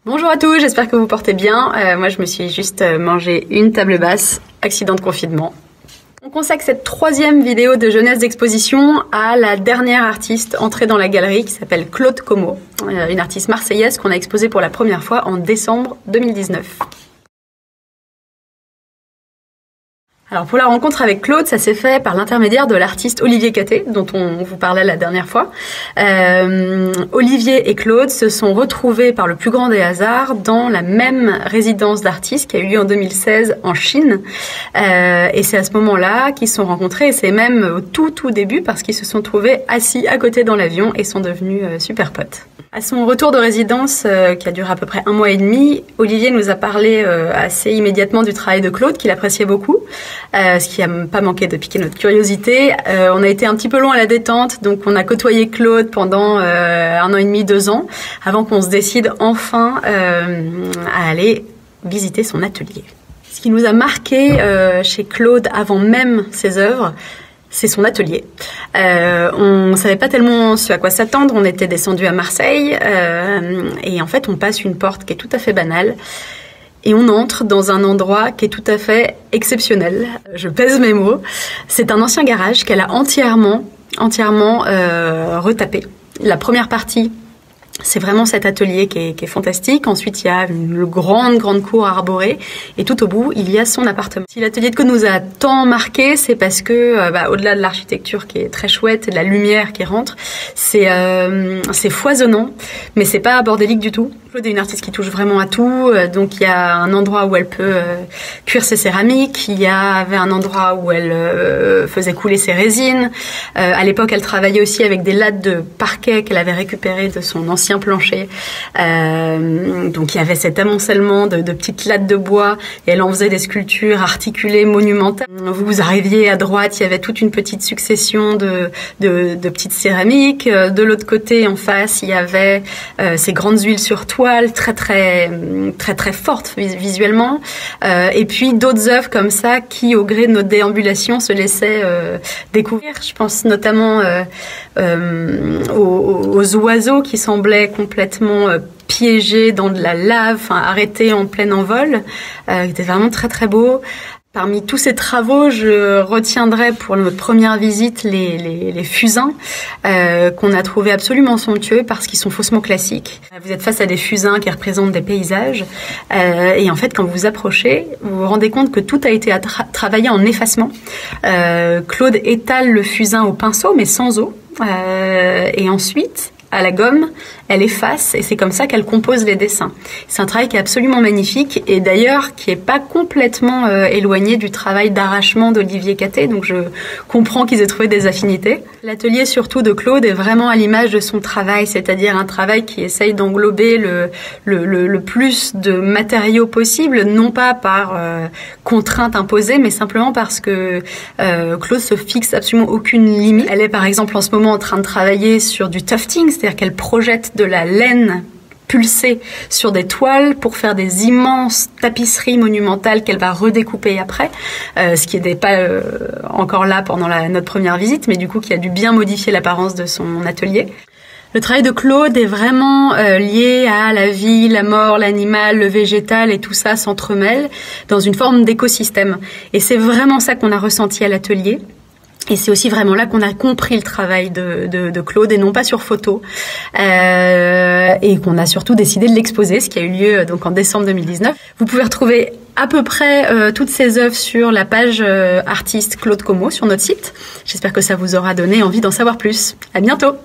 Bonjour à tous, j'espère que vous portez bien. Moi, je me suis juste mangé une table basse, accident de confinement. On consacre cette troisième vidéo de jeunesse d'exposition à la dernière artiste entrée dans la galerie qui s'appelle Claude Como, une artiste marseillaise qu'on a exposée pour la première fois en décembre 2019. Alors pour la rencontre avec Claude, ça s'est fait par l'intermédiaire de l'artiste Olivier Catté, dont on vous parlait la dernière fois. Olivier et Claude se sont retrouvés par le plus grand des hasards dans la même résidence d'artistes qui a eu lieu en 2016 en Chine. Et c'est à ce moment-là qu'ils se sont rencontrés, et c'est même au tout début parce qu'ils se sont trouvés assis à côté dans l'avion et sont devenus super potes. À son retour de résidence, qui a duré à peu près 1 mois et demi, Olivier nous a parlé assez immédiatement du travail de Claude, qu'il appréciait beaucoup, ce qui n'a pas manqué de piquer notre curiosité. On a été un petit peu long à la détente, donc on a côtoyé Claude pendant 1 an et demi, 2 ans, avant qu'on se décide enfin à aller visiter son atelier. Ce qui nous a marqué chez Claude avant même ses œuvres, c'est son atelier. On savait pas tellement ce à quoi s'attendre. On était descendu à Marseille et en fait on passe une porte qui est tout à fait banale et on entre dans un endroit qui est tout à fait exceptionnel. Je pèse mes mots. C'est un ancien garage qu'elle a entièrement retapé. La première partie, c'est vraiment cet atelier qui est fantastique. Ensuite, il y a une grande cour arborée. Et tout au bout, il y a son appartement. Si l'atelier de Claude nous a tant marqué, c'est parce que, au-delà de l'architecture qui est très chouette, et de la lumière qui rentre, c'est foisonnant, mais c'est pas bordélique du tout. Claude est une artiste qui touche vraiment à tout. Donc, il y a un endroit où elle peut cuire ses céramiques. Il y avait un endroit où elle faisait couler ses résines. À l'époque, elle travaillait aussi avec des lattes de parquet qu'elle avait récupérées de son ancien plancher. Donc il y avait cet amoncellement de petites lattes de bois et elle en faisait des sculptures articulées monumentales. Vous arriviez à droite, il y avait toute une petite succession de petites céramiques. De l'autre côté, en face, il y avait ces grandes huiles sur toile, très fortes visuellement. Et puis d'autres œuvres comme ça qui, au gré de notre déambulation, se laissaient découvrir. Je pense notamment aux oiseaux qui semblaient complètement piégés dans de la lave, arrêtés en plein envol. C'était vraiment très beau. Parmi tous ces travaux, je retiendrai pour notre première visite les fusains qu'on a trouvés absolument somptueux parce qu'ils sont faussement classiques. Vous êtes face à des fusains qui représentent des paysages et en fait, quand vous approchez, vous vous rendez compte que tout a été travaillé en effacement. Claude étale le fusain au pinceau, mais sans eau. Et ensuite, à la gomme, elle efface et c'est comme ça qu'elle compose les dessins. C'est un travail qui est absolument magnifique et d'ailleurs qui est pas complètement éloigné du travail d'arrachement d'Olivier Catté, donc je comprends qu'ils aient trouvé des affinités. L'atelier surtout de Claude est vraiment à l'image de son travail, c'est-à-dire un travail qui essaye d'englober le plus de matériaux possible, non pas par contrainte imposée, mais simplement parce que Claude se fixe absolument aucune limite. Elle est par exemple en ce moment en train de travailler sur du tufting, c'est-à-dire qu'elle projette de la laine pulsée sur des toiles pour faire des immenses tapisseries monumentales qu'elle va redécouper après, ce qui n'était pas encore là pendant notre première visite, mais du coup qui a dû bien modifier l'apparence de son atelier. Le travail de Claude est vraiment lié à la vie, la mort, l'animal, le végétal et tout ça s'entremêle dans une forme d'écosystème. Et c'est vraiment ça qu'on a ressenti à l'atelier. Et c'est aussi vraiment là qu'on a compris le travail de Claude et non pas sur photo. Et qu'on a surtout décidé de l'exposer, ce qui a eu lieu donc en décembre 2019. Vous pouvez retrouver à peu près toutes ces œuvres sur la page artiste Claude Como sur notre site. J'espère que ça vous aura donné envie d'en savoir plus. À bientôt!